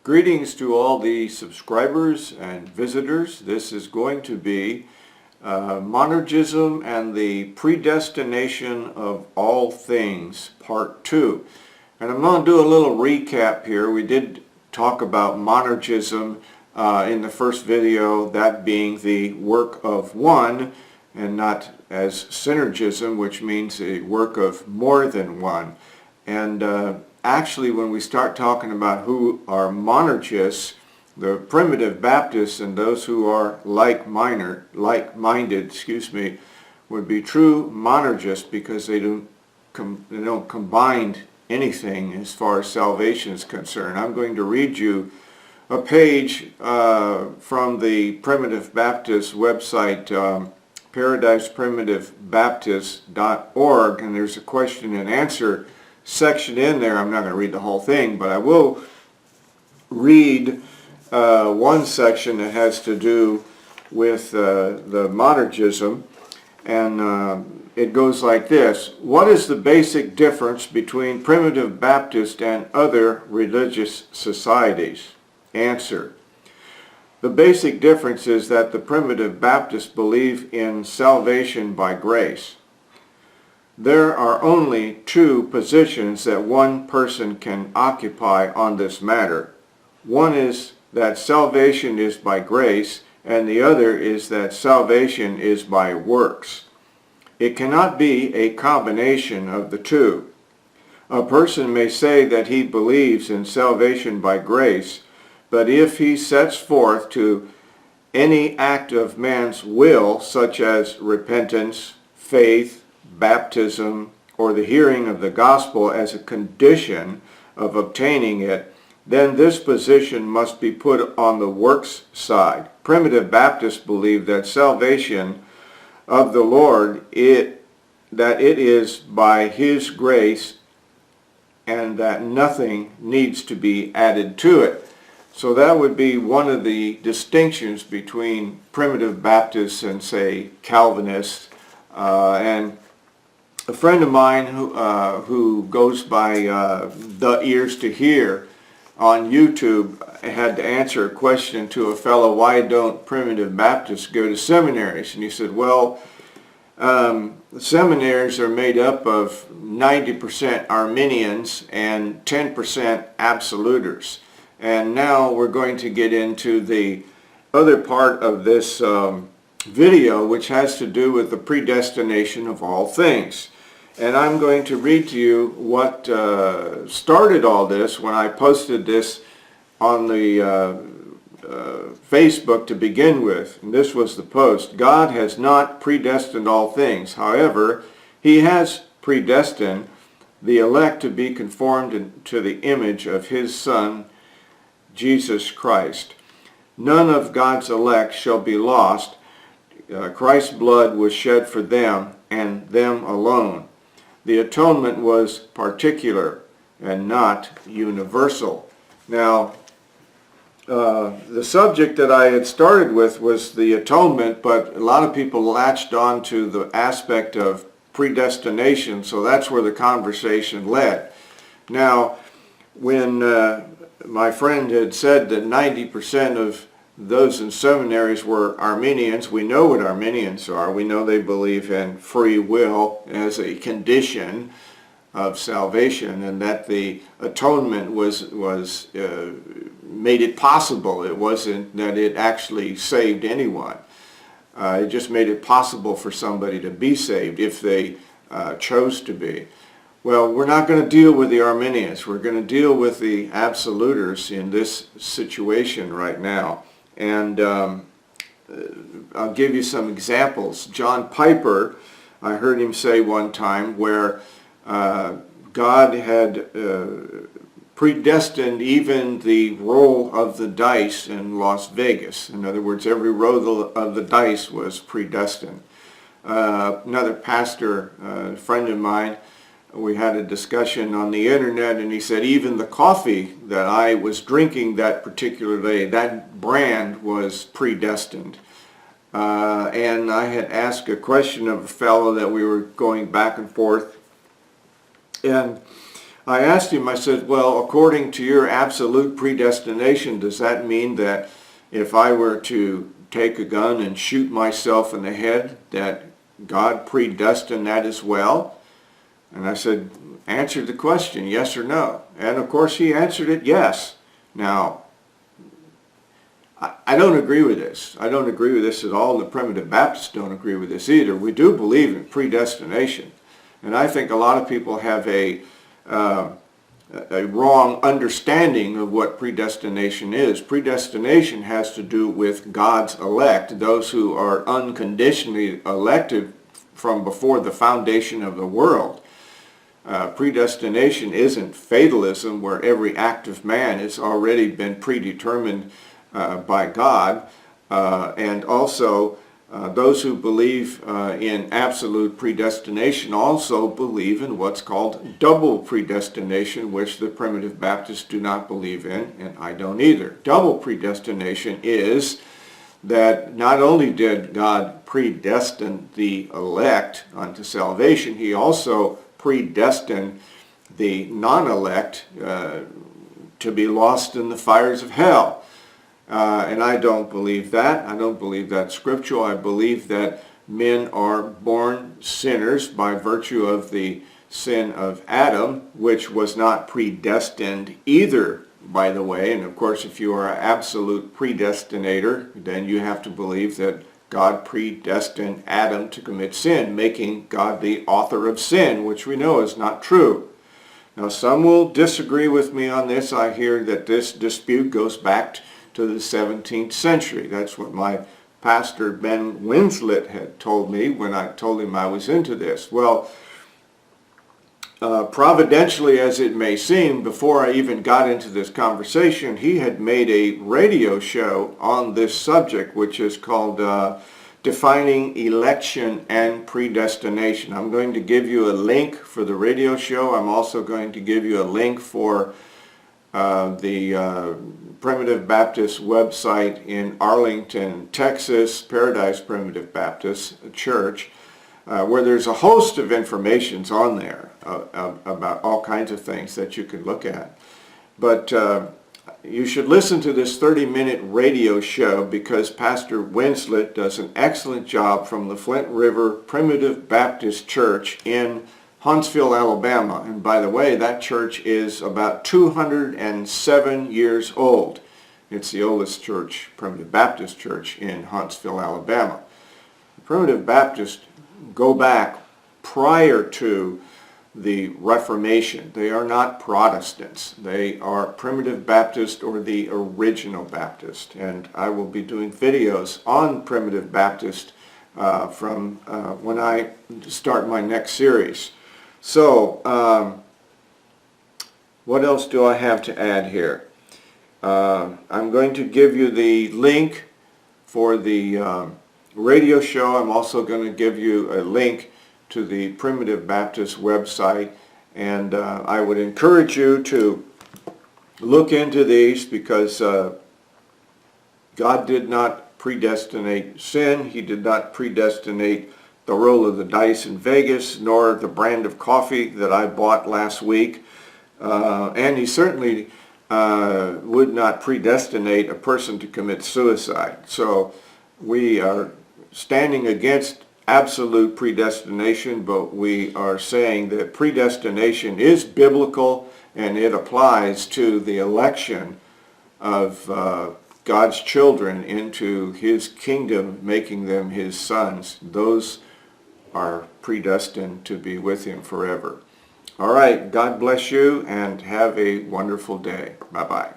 Greetings to all the subscribers and visitors. This is going to be Monergism and the Predestination of All Things, Part 2. And I'm going to do a little recap here. We did talk about monergism in the first video, that being the work of one, and not as synergism, which means a work of more than one. And actually, when we start talking about who are monergists, the primitive Baptists and those who are like-minded, would be true monergists because they don't combine anything as far as salvation is concerned. I'm going to read you a page from the Primitive Baptist website, ParadisePrimitiveBaptist.org, and there's a question and answer section in there. I'm not going to read the whole thing, but I will read one section that has to do with the monergism, and it goes like this. What is the basic difference between Primitive Baptist and other religious societies? Answer. The basic difference is that the Primitive Baptists believe in salvation by grace. There are only two positions that one person can occupy on this matter. One is that salvation is by grace, and the other is that salvation is by works. It cannot be a combination of the two. A person may say that he believes in salvation by grace, but if he sets forth to any act of man's will, such as repentance, faith, baptism, or the hearing of the gospel as a condition of obtaining it, then this position must be put on the works side. Primitive Baptists believe that salvation of the Lord, that it is by His grace and that nothing needs to be added to it. So that would be one of the distinctions between Primitive Baptists and, say, Calvinists. And a friend of mine who goes by The Ears to Hear on YouTube had to answer a question to a fellow, why don't Primitive Baptists go to seminaries? And he said, well, the seminaries are made up of 90% Arminians and 10% absoluters. And now we're going to get into the other part of this video, which has to do with the predestination of all things. And I'm going to read to you what started all this when I posted this on the Facebook to begin with. And this was the post. God has not predestined all things. However, He has predestined the elect to be conformed to the image of His Son, Jesus Christ. None of God's elect shall be lost. Christ's blood was shed for them and them alone. The atonement was particular and not universal. Now, the subject that I had started with was the atonement, but a lot of people latched on to the aspect of predestination, so that's where the conversation led. Now, when my friend had said that 90% of those in seminaries were Arminians, we know what Arminians are. We know they believe in free will as a condition of salvation, and that the atonement made it possible. It wasn't that it actually saved anyone. It just made it possible for somebody to be saved if they chose to be. Well, we're not going to deal with the Arminians. We're going to deal with the absoluters in this situation right now. And I'll give you some examples. John Piper, I heard him say one time, where God had predestined even the roll of the dice in Las Vegas. In other words, every roll of the dice was predestined. Another pastor, a friend of mine, we had a discussion on the internet, and he said even the coffee that I was drinking that particular day, that brand was predestined. And I had asked a question of a fellow that we were going back and forth, and I asked him, I said, well, according to your absolute predestination, does that mean that if I were to take a gun and shoot myself in the head, that God predestined that as well? And I said, answer the question, yes or no. And of course he answered it yes. Now, I don't agree with this. I don't agree with this at all. The Primitive Baptists don't agree with this either. We do believe in predestination. And I think a lot of people have a wrong understanding of what predestination is. Predestination has to do with God's elect, those who are unconditionally elected from before the foundation of the world. Predestination isn't fatalism, where every act of man has already been predetermined by God, and also those who believe in absolute predestination also believe in what's called double predestination, which the Primitive Baptists do not believe in, and I don't either. Double predestination is that not only did God predestine the elect unto salvation, he also predestined the non-elect to be lost in the fires of hell. And I don't believe that. I don't believe that's scriptural. I believe that men are born sinners by virtue of the sin of Adam, which was not predestined either, by the way. And of course, if you are an absolute predestinator, then you have to believe that God predestined Adam to commit sin, making God the author of sin, which we know is not true. Now, some will disagree with me on this. I hear that this dispute goes back to the 17th century. That's what my pastor Ben Winslet had told me when I told him I was into this. Well, providentially as it may seem, before I even got into this conversation, he had made a radio show on this subject, which is called Defining Election and Predestination. I'm going to give you a link for the radio show. I'm also going to give you a link for the Primitive Baptist website in Arlington, Texas, Paradise Primitive Baptist Church, where there's a host of informations on there about all kinds of things that you can look at. But you should listen to this 30-minute radio show because Pastor Winslet does an excellent job from the Flint River Primitive Baptist Church in Huntsville, Alabama. And by the way, that church is about 207 years old. It's the oldest church, Primitive Baptist church in Huntsville, Alabama. The Primitive Baptists go back prior to the Reformation. They are not Protestants. They are Primitive Baptist or the original Baptist. And I will be doing videos on Primitive Baptist from when I start my next series. So, what else do I have to add here? I'm going to give you the link for the radio show. I'm also going to give you a link to the Primitive Baptist website, and I would encourage you to look into these because God did not predestinate sin. He did not predestinate the roll of the dice in Vegas, nor the brand of coffee that I bought last week. And he certainly would not predestinate a person to commit suicide. So we are standing against absolute predestination, but we are saying that predestination is biblical and it applies to the election of God's children into his kingdom, making them his sons. Those are predestined to be with him forever. All right, God bless you and have a wonderful day. Bye-bye.